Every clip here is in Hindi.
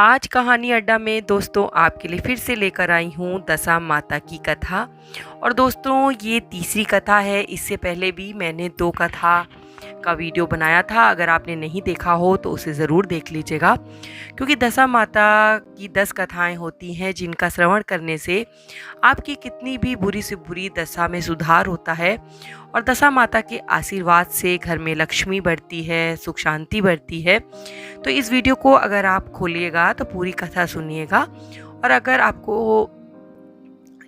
आज कहानी अड्डा में दोस्तों आपके लिए फिर से लेकर आई हूँ दशा माता की कथा। और दोस्तों ये तीसरी कथा है। इससे पहले भी मैंने 2 कथा का वीडियो बनाया था। अगर आपने नहीं देखा हो तो उसे ज़रूर देख लीजिएगा, क्योंकि दशा माता की 10 कथाएं होती हैं जिनका श्रवण करने से आपकी कितनी भी बुरी से बुरी दशा में सुधार होता है और दशा माता के आशीर्वाद से घर में लक्ष्मी बढ़ती है, सुख शांति बढ़ती है। तो इस वीडियो को अगर आप खोलिएगा तो पूरी कथा सुनिएगा, और अगर आपको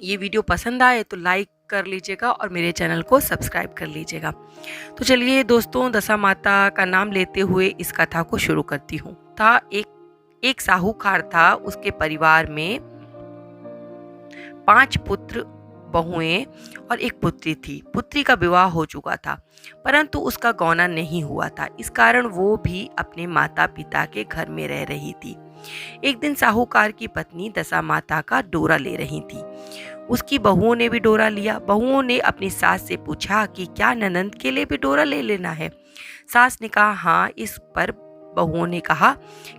ये वीडियो पसंद आए तो लाइक कर लीजिएगा और मेरे चैनल को सब्सक्राइब कर लीजिएगा। तो चलिए दोस्तों, दशा माता का नाम लेते हुए इस कथा को शुरू करती हूँ। था एक साहूकार था। उसके परिवार में 5 पुत्र, बहुएं और एक पुत्री थी। पुत्री का विवाह हो चुका था, परंतु उसका गौना नहीं हुआ था। इस कारण वो भी अपने माता पिता के घर में रह रही थी। एक दिन साहूकार की पत्नी दशा माता का डोरा ले रही थी। उसकी बहुओं ने भी डोरा लिया। बहुओं ने अपनी सास से पूछा कि क्या ननंद के लिए भी डोरा ले लेना है। सास ने कहा हाँ। इस पर बहुओं ने कहा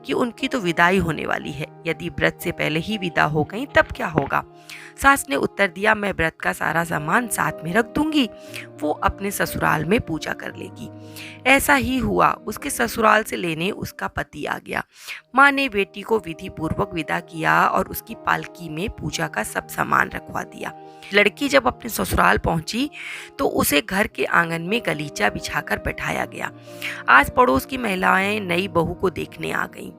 कि उनकी तो विदाई होने वाली है, यदि व्रत से पहले ही विदा हो गई तब क्या होगा। सास ने उत्तर दिया, मैं व्रत का सारा सामान साथ में रख दूंगी, वो अपने ससुराल में पूजा कर लेगी। ऐसा ही हुआ। उसके ससुराल से लेने उसका पति आ गया। माँ ने बेटी को विधि पूर्वक विदा किया और उसकी पालकी में पूजा का सब सामान रखवा दिया। लड़की जब अपने ससुराल पहुंची तो उसे घर के आंगन में गलीचा बिछाकर बैठाया गया। आस पड़ोस की महिलाएं नई बहू को देखने आ गईं।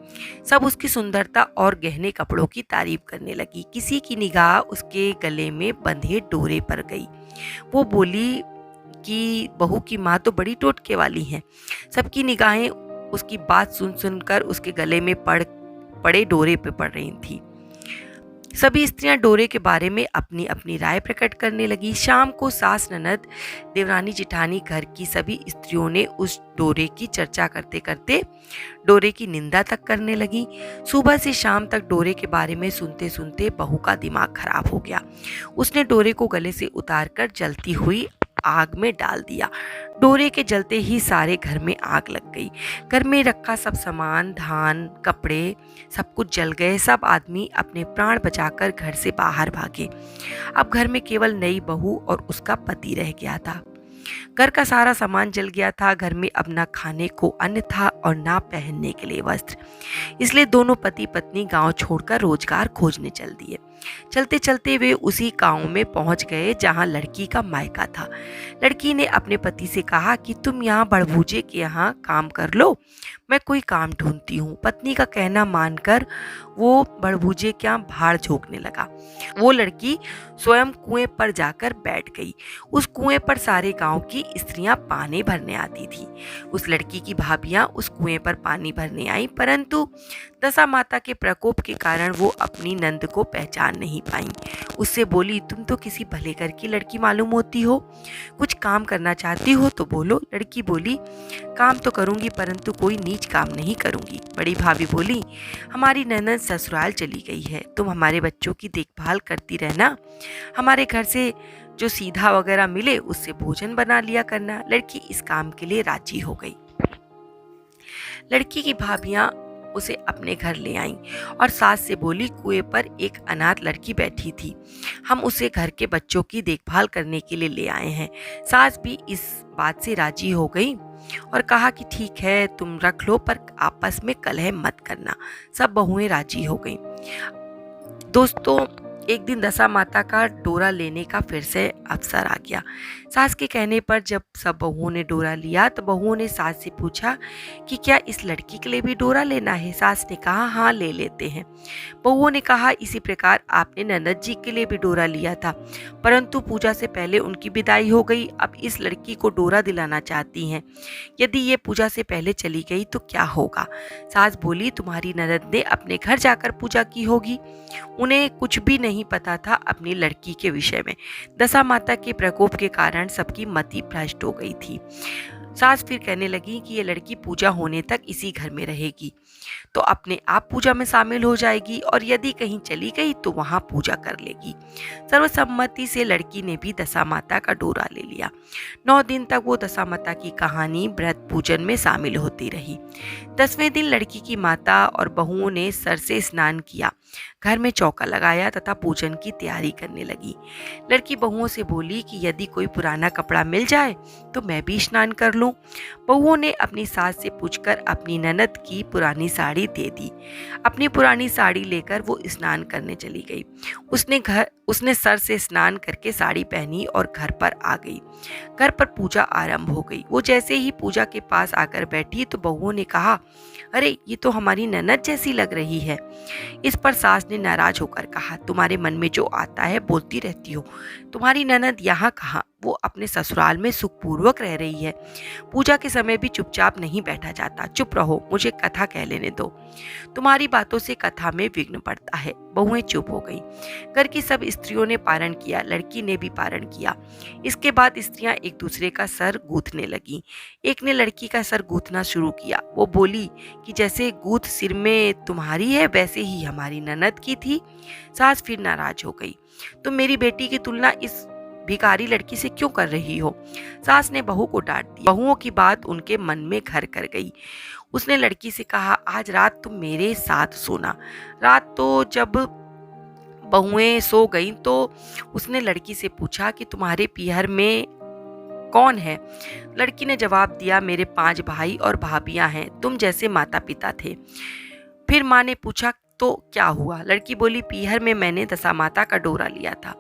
सब उसकी सुंदरता और गहने कपड़ों की तारीफ करने लगी। किसी की निगाह उसके गले में बंधे डोरे पर गई। वो बोली कि बहू की माँ तो बड़ी टोटके वाली है। सबकी निगाहें उसकी बात सुन सुनकर उसके गले में पड़े डोरे पे पड़ रही थी। सभी स्त्रियां डोरे के बारे में अपनी अपनी राय प्रकट करने लगी। शाम को सास, ननद, देवरानी, जिठानी, घर की सभी स्त्रियों ने उस डोरे की चर्चा करते करते डोरे की निंदा तक करने लगी। सुबह से शाम तक डोरे के बारे में सुनते सुनते बहू का दिमाग खराब हो गया। उसने डोरे को गले से उतारकर जलती हुई आग में डाल दिया। डोरे के जलते ही सारे घर में आग लग गई। घर में रखा सब सामान, धान, कपड़े सब कुछ जल गए। सब आदमी अपने प्राण बचाकर घर से बाहर भागे। अब घर में केवल नई बहू और उसका पति रह गया था। घर का सारा सामान जल गया था। घर में अब ना खाने को अन्न था और ना पहनने के लिए वस्त्र। इसलिए दोनों पति पत्नी गांव छोड़कर रोजगार खोजने चल दिए। चलते चलते वे उसी गांव में पहुंच गए जहां लड़की का मायका था। लड़की ने अपने पति से कहा कि तुम यहाँ बड़भूजे के यहाँ काम कर लो, मैं कोई काम ढूंढती हूँ। पत्नी का कहना मानकर वो बड़भूजे के यहाँ भाड़ झोंकने लगा। वो लड़की स्वयं कुएं पर जाकर बैठ गई। उस कुएं पर सारे गांव की स्त्रियां पानी भरने आती थी। उस लड़की की भाभियां उस कुएं पर पानी भरने आई, परंतु दशा माता के प्रकोप के कारण वो अपनी नंद को पहचान नहीं पाई। उससे बोली, तुम तो किसी भले घर की लड़की मालूम होती हो, कुछ काम करना चाहती हो तो बोलो। लड़की बोली, काम तो करूंगी परंतु कोई नीच काम नहीं करूंगी। बड़ी भाभी बोली, हमारी ननद ससुराल चली गई है, तुम हमारे बच्चों की देखभाल करती रहना, हमारे घर से जो सीधा वगैरह मिले उससे भोजन बना लिया करना। लड़की इस काम के लिए राजी हो गई। लड़की की भाभियां उसे अपने घर ले आईं और सास से बोली, कुएं पर एक अनाथ लड़की बैठी थी, हम उसे घर के बच्चों की देखभाल करने के लिए ले आए हैं। सास भी इस बात से राजी हो गई और कहा कि ठीक है, तुम रख लो, पर आपस में कलह मत करना। सब बहुएं राजी हो गईं। दोस्तों, एक दिन दशा माता का डोरा लेने का फिर से अवसर आ गया। सास के कहने पर जब सब बहुओं ने डोरा लिया तो बहुओं ने सास से पूछा कि क्या इस लड़की के लिए भी डोरा लेना है। सास ने कहा हाँ, ले लेते हैं। बहुओं ने कहा, इसी प्रकार आपने ननद जी के लिए भी डोरा लिया था, परंतु पूजा से पहले उनकी विदाई हो गई। अब इस लड़की को डोरा दिलाना चाहती हैं, यदि ये पूजा से पहले चली गई तो क्या होगा। सास बोली, तुम्हारी ननद ने अपने घर जाकर पूजा की होगी, उन्हें कुछ भी नहीं पता था अपनी लड़की के विषय में। दशा माता के प्रकोप के कारण सबकी मति भ्रष्ट हो गई थी। सास फिर कहने लगी कि ये लड़की पूजा होने तक इसी घर में रहेगी, तो अपने आप पूजा में शामिल हो जाएगी और यदि कहीं चली गई तो वहां पूजा कर लेगी। सर्वसम्मति से लड़की ने भी दशा माता का डोरा ले लिया। 9 दिन तक वो दशा माता की कहानी व्रत पूजन में शामिल होती रही। 10वें दिन लड़की की माता और बहुओं ने सर से स्नान किया, घर में चौका लगाया तथा पूजन की तैयारी करने लगी। लड़की बहुओं से बोली कि यदि कोई पुराना कपड़ा मिल जाए तो मैं भी स्नान कर लूं। बहुओं ने अपनी सास से पूछकर अपनी ननद की पुरानी साड़ी दे दी। अपनी पुरानी साड़ी लेकर वो स्नान करने चली गई। उसने सर से स्नान करके साड़ी पहनी और घर पर आ गई। घर पर पूजा आरंभ हो गई। वो जैसे ही पूजा के पास आकर बैठी तो बहुओं ने कहा, अरे ये तो हमारी ननद जैसी लग रही है। इस पर सास ने नाराज होकर कहा, तुम्हारे मन में जो आता है बोलती रहती हो। तुम्हारी ननद यहाँ कहाँ, वो अपने ससुराल में सुखपूर्वक रह रही है। पूजा के समय भी चुपचाप नहीं बैठा जाता। चुप रहो, मुझे कथा कह लेने दो। तुम्हारी बातों से कथा में विघ्न पड़ता है। बहुएं चुप हो गई। घर की सब स्त्रियों ने पारण किया, लड़की ने भी पारण किया। इसके बाद स्त्रियां एक दूसरे का सर गूंथने लगी। एक ने लड़की का सर गूंथना शुरू किया। वो बोली कि जैसे गूंथ सिर में तुम्हारी है वैसे ही हमारी ननद की थी। सास फिर नाराज हो गई, तुम मेरी बेटी की तुलना इस भिखारी लड़की से क्यों कर रही हो। सास ने बहू को डांट दिया। बहुओं की बात उनके मन में घर कर गई। उसने लड़की से कहा, आज रात तुम मेरे साथ सोना। रात तो जब बहुएं सो गईं तो उसने लड़की से पूछा कि तुम्हारे पीहर में कौन है। लड़की ने जवाब दिया, मेरे 5 भाई और भाभियां हैं, तुम जैसे माता पिता थे। फिर माँ ने पूछा, तो क्या हुआ। लड़की बोली, पीहर में मैंने दशा माता का डोरा लिया था।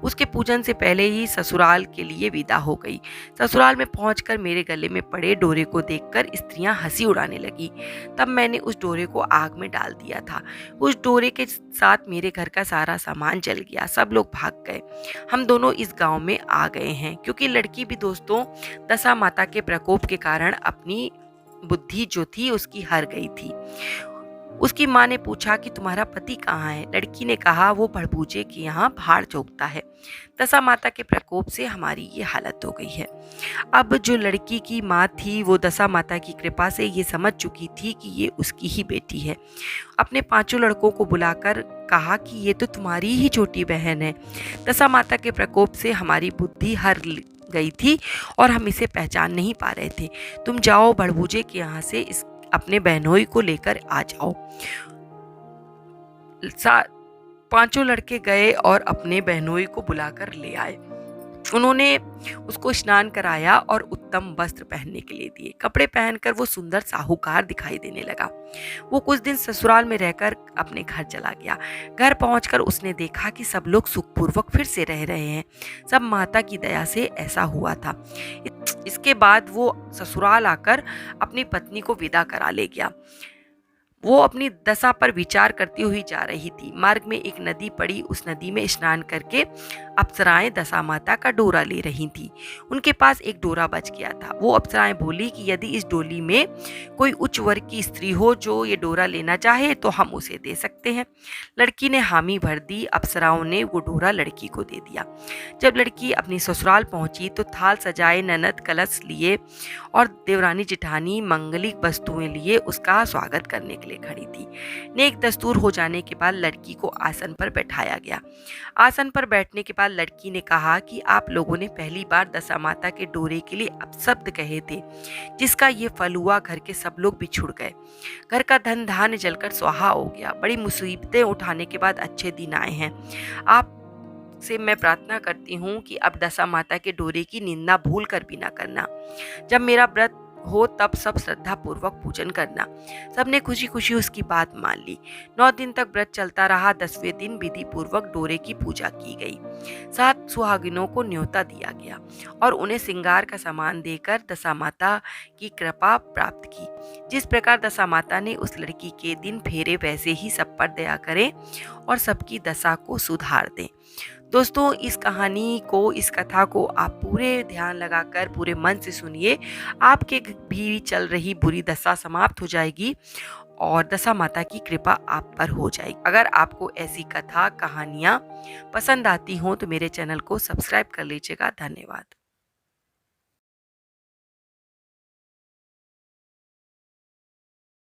उसके पूजन से पहले ही ससुराल के लिए विदा हो गई। ससुराल में पहुंचकर मेरे गले में पड़े डोरे को देखकर स्त्रियां हंसी उड़ाने लगी। तब मैंने उस डोरे को आग में डाल दिया था। उस डोरे के साथ मेरे घर का सारा सामान जल गया। सब लोग भाग गए। हम दोनों इस गाँव में आ गए हैं। क्योंकि लड़की भी दोस्तों दशा माता के प्रकोप के कारण अपनी बुद्धि जो थी उसकी हार गई थी। उसकी माँ ने पूछा कि तुम्हारा पति कहाँ है। लड़की ने कहा, वो भड़बूजे के यहाँ भाड़ चौकता है। दशा माता के प्रकोप से हमारी ये हालत हो गई है। अब जो लड़की की माँ थी वो दशा माता की कृपा से ये समझ चुकी थी कि ये उसकी ही बेटी है। अपने 5 लड़कों को बुलाकर कहा कि ये तो तुम्हारी ही छोटी बहन है। दशा माता के प्रकोप से हमारी बुद्धि हार गई थी और हम इसे पहचान नहीं पा रहे थे। तुम जाओ भड़बूजे के यहाँ से अपने बहनोई को लेकर आ जाओ। 5 लड़के गए और अपने बहनोई को बुलाकर ले आए। उन्होंने उसको स्नान कराया और उत्तम वस्त्र पहनने के लिए दिए। कपड़े पहनकर वो सुंदर साहूकार दिखाई देने लगा। वो कुछ दिन ससुराल में रहकर अपने घर चला गया। घर पहुंचकर उसने देखा कि सब लोग सुखपूर्वक फिर से रह रहे हैं। सब माता की दया से ऐसा हुआ था। इसके बाद वो ससुराल आकर अपनी पत्नी को विदा करा ले गया। वो अपनी दशा पर विचार करती हुई जा रही थी। मार्ग में एक नदी पड़ी। उस नदी में स्नान करके अप्सराएं दशा माता का डोरा ले रही थी। उनके पास एक डोरा बच गया था। वो अप्सराएं बोली कि यदि इस डोली में कोई उच्च वर्ग की स्त्री हो जो ये डोरा लेना चाहे तो हम उसे दे सकते हैं। लड़की ने हामी भर दी। अप्सराओं ने वो डोरा लड़की को दे दिया। जब लड़की अपनी ससुराल पहुंची तो थाल सजाए, ननद कलश लिए और देवरानी जेठानी मंगलिक वस्तुएं लिए उसका स्वागत करने के लिए खड़ी थी। नेक दस्तूर हो जाने के बाद लड़की को आसन पर बैठाया गया। आसन पर बैठने के बाद लड़की ने कहा कि आप लोगों ने पहली बार दशा माता के डोरे के लिए अपशब्द कहे थे, जिसका ये फल हुआ। घर के सब लोग बिछुड़ गए। घर का धन धान्य जलकर स्वाहा हो गया। बड़ी मुसीबतें उठाने के बाद अच्छे दिन आए हैं। आप से मैं प्रार्थना करती हूँ कि अब दशा माता के डोरे की निंदा भूल कर भी ना करना। जब मेरा व्रत हो तब सब श्रद्धा पूर्वक पूजन करना। सबने खुशी खुशी उसकी बात मान ली। 9 दिन तक व्रत चलता रहा। 10वें दिन विधि पूर्वक डोरे की पूजा की गई। 7 सुहागिनों को न्योता दिया गया और उन्हें श्रृंगार का सामान देकर दशा माता की कृपा प्राप्त की। जिस प्रकार दशा माता ने उस लड़की के दिन फेरे वैसे ही सब पर दया करें और सबकी दशा को सुधार दें। दोस्तों, इस कहानी को, इस कथा को आप पूरे ध्यान लगाकर पूरे मन से सुनिए। आपके भी चल रही बुरी दशा समाप्त हो जाएगी और दशा माता की कृपा आप पर हो जाएगी। अगर आपको ऐसी कथा कहानियाँ पसंद आती हों तो मेरे चैनल को सब्सक्राइब कर लीजिएगा। धन्यवाद।